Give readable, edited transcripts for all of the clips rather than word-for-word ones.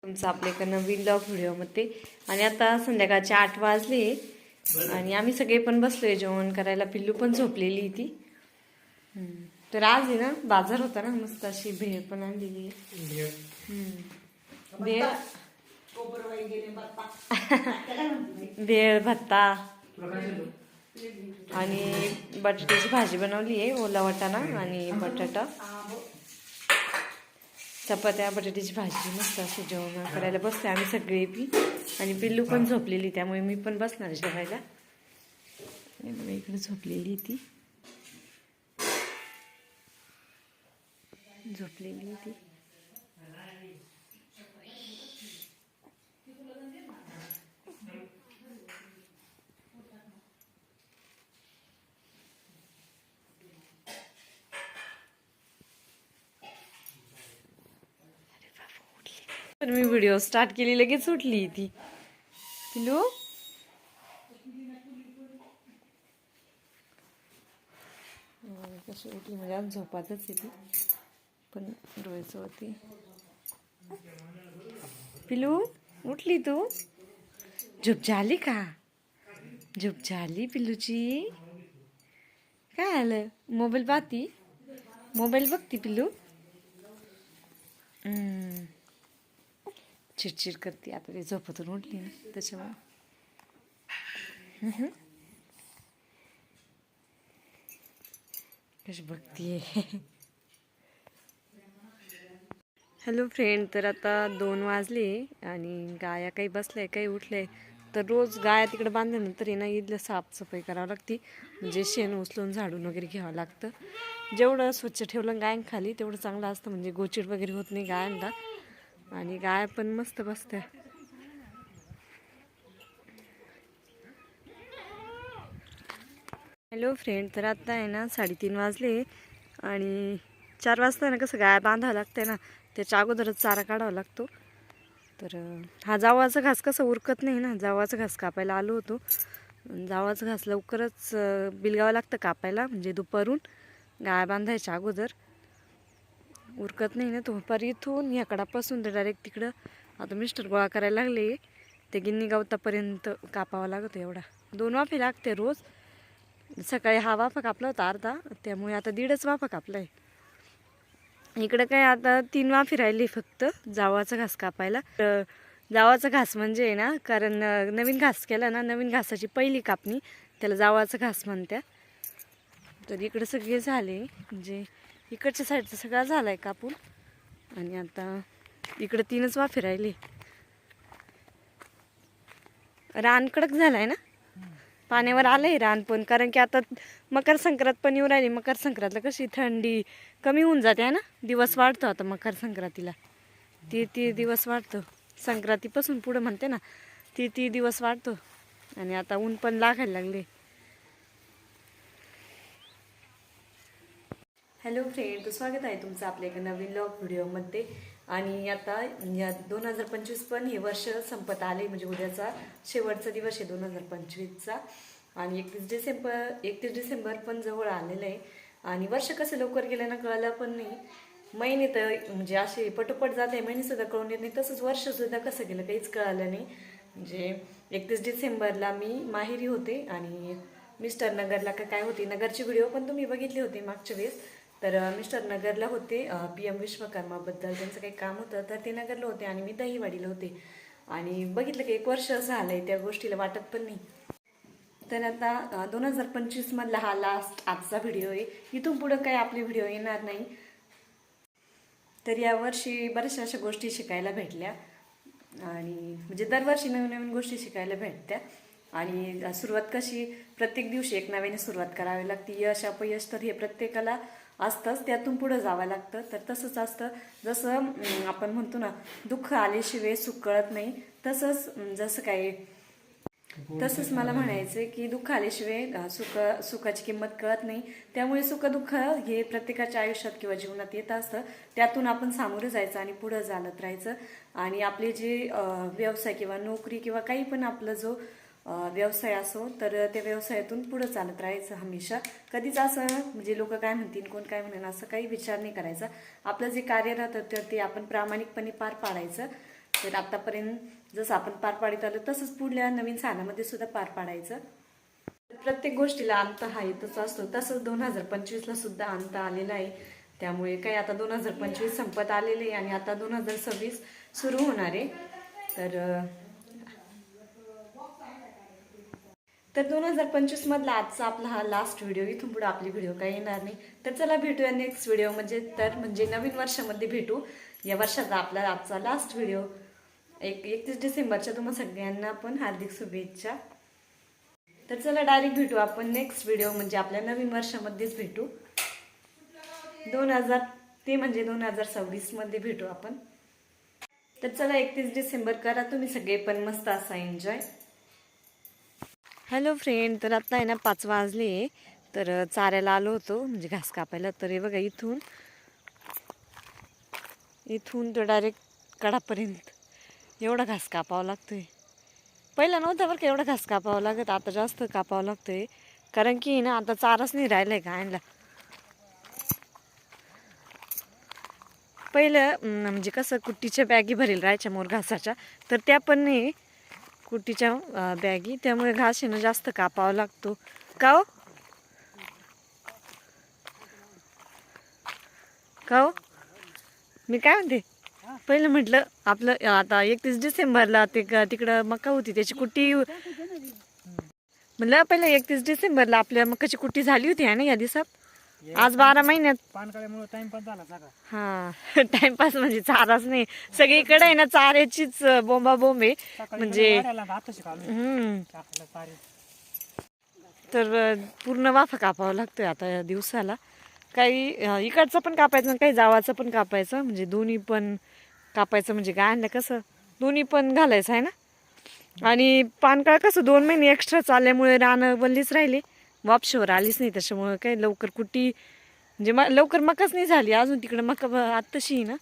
तुमचं आपल्या एका नवीन ब्लॉग व्हिडिओमध्ये. आणि आता संध्याकाळचे 8 वाजले आणि आम्ही सगळे पण बसलोय जेवण करायला. पिल्लू पण झोपलेली ती. तर आज आहे ना बाजार होता ना, मस्त अशी भेळ पण आणलेली. भेळ भेळ भत्ता आणि बटाट्याची भाजी बनवली आहे, ओला वाटाणा आणि बटाटा, चपात्या, बटाट्याची भाजी. मस्त असे जेवण करायला बसते आम्ही सगळे बी. आणि पिल्लू पण झोपलेली, त्यामुळे मी पण बसणार जेवायला. इकडे झोपलेली ती, झोपलेली ती. तर मी व्हिडिओ स्टार्ट केली, लगेच उठली ती. पिल्लू कशी उठली म्हणजे आज झोपातच येते, पण डोळ्याचं होती. पिल्लू उठली तू? झोप झाली का? झोप झाली पिल्लूची? काय आलं? मोबाईल पाहती? मोबाईल बघती पिल्लू? चिडचिड करते. आता ती झोपातून उठली ना, त्याच्यामुळे. कशी बघतीये. हॅलो फ्रेंड, तर आता 2 वाजले आणि गाया काही बसल्या काही उठले. तर रोज गाया तिकडे बांधल्यानंतर ना इथलं साफसफाई करावं लागते, म्हणजे शेण उचलून झाडून वगैरे घ्यावं लागतं. जेवढं स्वच्छ ठेवलं गायांखाली तेवढं चांगलं असतं, म्हणजे गोचिड वगैरे होत नाही गायांना. आणि गाया पण मस्त बसत्या. हॅलो फ्रेंड, तर आता आहे ना 3:30 वाजले आणि 4 वाजता ना कसं गाय बांधावं लागतं ना, त्याच्या अगोदरच चारा काढावा लागतो. तर हा जावाचा घास कसं उरकत नाही ना, जावाचा घास कापायला आलो होतो. जावाचा घास लवकरच बिलगावं लागतं कापायला, म्हणजे दुपारून गाय बांधायच्या अगोदर उरकत नाही ना तो. पर इथून ह्या कडापासून तर डायरेक्ट तिकडं आता मिस्टर गोळा करायला लागले, ते गिन्नी गावतापर्यंत कापावा लागतो. एवढा 2 वाफे लागते रोज. सकाळी हा वाफा कापला होता अर्धा, त्यामुळे आता 1.5 वाफा कापलाय. इकडं काय आता 3 वाफे राहिले फक्त जावाचा घास कापायला. जावाचा घास म्हणजे ना, कारण नवीन घास केला ना, नवीन घासाची पहिली कापणी त्याला जावाचा घास म्हणत्या. तर इकडे सगळे झाले, म्हणजे इकडच्या साईडचा सगळा झालाय कापून. आणि आता इकडे 3च वाफे राहिले. रान कडक झालाय ना, पाण्यावर आलंय रान पण, कारण की आता मकर संक्रांत पण येऊ राहिली. मकर संक्रांतला कशी थंडी कमी होऊन जाते आहे ना, दिवस वाढतो आता मकर संक्रांतीला. ती दिवस वाढतो, संक्रांतीपासून पुढं म्हणते ना, ती दिवस वाढतो. आणि आता ऊन पण लागायला लागले. हॅलो फ्रेंड, तो स्वागत आहे तुमचं आपल्या एका नवीन ब्लॉग व्हिडिओमध्ये. आणि आता या 2025 पण हे वर्ष संपत आले, म्हणजे उद्याचा शेवटचा दिवस आहे 2025चा. आणि 31 डिसेंबर पण जवळ आलेलं आहे. आणि वर्ष कसं लवकर गेलं ना, कळलं पण नाही. महिने तर म्हणजे असे पटोपट जात आहे, महिनेसुद्धा कळून येत नाही. तसंच वर्षसुद्धा कसं गेलं काहीच कळालं नाही. म्हणजे 31 डिसेंबरला मी माहेरी होते आणि मिस्टर नगरला काय होते. नगरचे व्हिडिओ पण तुम्ही बघितले होते मागच्या वेळेस. तर मिस्टर नगरला होते, PM विश्वकर्माबद्दल त्यांचं काही काम होतं, तर ते नगरला होते आणि मी दहीवाडीला होते. आणि बघितलं की 1 वर्ष झालं आहे, त्या गोष्टीला वाटत पण नाही. तर आता 2025 मधला हा लास्ट आजचा व्हिडिओ आहे. इथून पुढं काही आपले व्हिडिओ येणार नाही. तर यावर्षी बऱ्याचशा अशा गोष्टी शिकायला भेटल्या, आणि म्हणजे दरवर्षी नवीन नवीन गोष्टी शिकायला भेटत्या. आणि सुरुवात कशी प्रत्येक दिवशी एक नव्याने सुरुवात करावी लागते. यश अपयश तर हे प्रत्येकाला असतंच, त्यातून पुढं जावं लागतं. तर तसंच असतं, जसं आपण म्हणतो ना, दुःख आल्याशिवाय सुख कळत नाही, तसंच मला म्हणायचं की दुःख आल्याशिवाय सुखाची किंमत कळत नाही. त्यामुळे सुख दुःख हे प्रत्येकाच्या आयुष्यात किंवा जीवनात येत असतं. त्यातून आपण सामोरं जायचं आणि पुढं चालत राहायचं. आणि आपले जे व्यवसाय किंवा नोकरी किंवा काही पण आपला जो व्यवसाय असो, तर त्या व्यवसायातून पुढं चालत राहायचं हमेशा. कधीच असं म्हणजे लोक काय म्हणतील, कोण काय म्हणेन, असं काही विचार नाही करायचा. आपलं जे कार्य राहतं तर ते आपण प्रामाणिकपणे पार पाडायचं. तर आतापर्यंत जसं आपण पार पाडीत आलो तसंच पुढल्या नवीन सालामध्ये सुद्धा पार पाडायचं. प्रत्येक गोष्टीला अंत हा येतच असतो, तसंच 2025ला सुद्धा अंत आलेला आहे. त्यामुळे काही आता 2025 संपत आलेले आणि आता 2026 सुरू होणार आहे. तर 2025 मधला आजचा आपला हा लास्ट व्हिडिओ. इथून पुढे आपली व्हिडिओ काही येणार नाही. तर चला भेटूया नेक्स्ट व्हिडिओ म्हणजे नवीन वर्षामध्ये भेटू. या वर्षाचा आपला आजचा लास्ट व्हिडिओ. 31 डिसेंबरच्या तुम्हा सगळ्यांना पण हार्दिक शुभेच्छा. तर चला डायरेक्ट भेटू आपण नेक्स्ट व्हिडिओ म्हणजे आपल्या नवीन वर्षामध्येच भेटू. 2026 मध्ये भेटू आपण. तर चला 31 डिसेंबर करा तुम्ही सगळे पण मस्त असा एन्जॉय. हॅलो फ्रेंड, तर आता आहे ना 5 वाजले. तर चाऱ्याला आलो होतो म्हणजे घास कापायला. तर हे बघा इथून तो डायरेक्ट कडापर्यंत एवढा घास कापावा लागतोय. पहिला नव्हता बरं का एवढा घास कापावा लागत, आता जास्त कापावा लागतोय. कारण की ना आता चाराच नाही राहिलाय गायला. पहिलं म्हणजे कसं कुट्टीच्या बॅगी भरेल राहायच्या मोर घासाच्या, तर त्या पण नाही कुट्टीच्या बॅगी. त्यामुळे घास आहे ना जास्त कापावा लागतो. का हो मी काय म्हणते, पहिलं म्हटलं आपलं आता 31 डिसेंबरला तिकडं मका होती त्याची कुट्टी. म्हणलं पहिलं 31 डिसेंबरला आपल्या मकाची कुट्टी झाली होती आहे ना या दिवसात. आज 12 महिन्यात टाइमपास झाला सगळा. हा टाइमपास म्हणजे चाराच नाही, सगळीकडे आहे ना चाऱ्याचीच बोंबाबोंब आहे. म्हणजे तर पूर्ण वाफा कापावा लागतोय आता या दिवसाला. काही इकडचं पण कापायचं काही जावाचं पण कापायचं, म्हणजे दोन्ही पण कापायचं. म्हणजे गायला कसं दोन्ही पण घालायचं आहे ना. आणि पानकाळ कसं 2 महिने एक्स्ट्रा चालल्यामुळे रानं वल्लीच राहिली, वापशीवर आलीच नाही. त्याच्यामुळे काही लवकर कुट्टी म्हणजे लवकर मकाच नाही झाली अजून. तिकडं मका आत्ताशी आहे ना,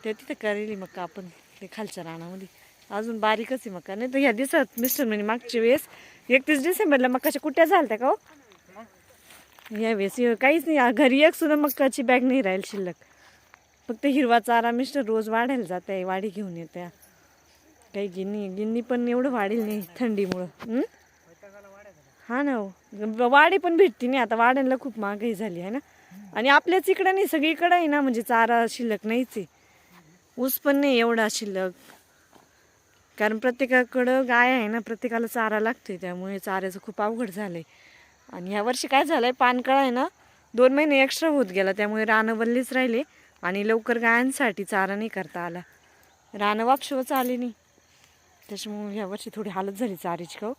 त्या तिथं करेली मका आपण ते खालच्या रानामध्ये अजून बारीकच आहे मका. नाही तर ह्या दिवसात मिस्टर म्हणजे मागच्या वेळेस 31 डिसेंबरला मकाच्या कुट्ट्या झाल्या का हो. यावेळेस काहीच नाही, घरी एक सुद्धा मकाची बॅग नाही राहील शिल्लक. फक्त हिरवा चारा मिस्टर रोज वाढायला जात आहे, वाढी घेऊन येत्या. काही गिन्नी पण एवढं वाढेल नाही थंडीमुळं. हा ना हो, वाढी पण भेटती नाही आता. वाढायला खूप महागाई झाली आहे ना. आणि आपल्याच इकडं नाही सगळीकडं आहे ना, म्हणजे चारा शिल्लक नाहीच आहे. ऊस पण नाही एवढा शिल्लक, कारण प्रत्येकाकडं गाय आहे ना, प्रत्येकाला चारा लागतोय. त्यामुळे चाऱ्याचं खूप अवघड झालंय. आणि ह्या वर्षी काय झालंय, पानकळा आहे ना 2 महिने एक्स्ट्रा होत गेला. त्यामुळे रानं वल्लीच राहिले आणि लवकर गायांसाठी चारा नाही करता आला. रानं वापशिवच आले नाही. त्याच्यामुळे ह्या वर्षी थोडी हालत झाली चारीची का हो.